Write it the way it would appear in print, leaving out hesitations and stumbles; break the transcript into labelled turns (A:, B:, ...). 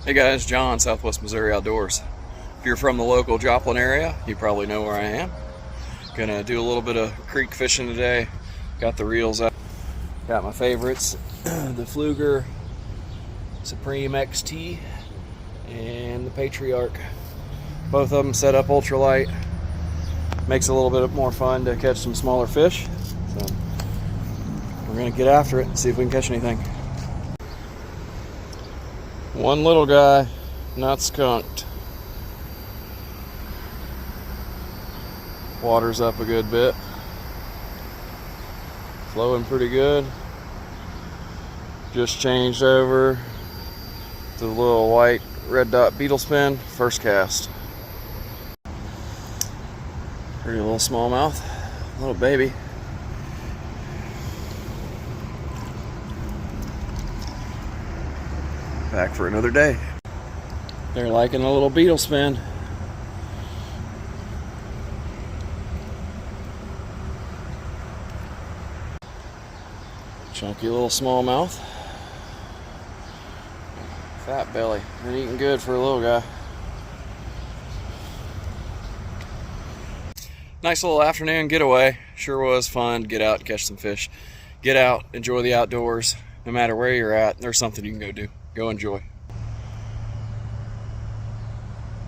A: Hey guys, John, Southwest Missouri Outdoors. If you're from the local Joplin area, you probably know where I am. Gonna do a little bit of creek fishing today. Got the reels out. Got my favorites, the Fluger Supreme XT and the Patriarch. Both of them set up ultralight. Makes it a little bit more fun to catch some smaller fish. So we're gonna get after it and see if we can catch anything. One little guy, not skunked. Water's up a good bit. Flowing pretty good. Just changed over to the little white red dot beetle spin, first cast. Pretty little smallmouth, little baby. Back for another day. They're liking a little beetle spin. Chunky little smallmouth. Fat belly. Been eating good for a little guy. Nice little afternoon getaway. Sure was fun to get out and catch some fish. Get out, enjoy the outdoors. No matter where you're at, there's something you can go do. Go enjoy.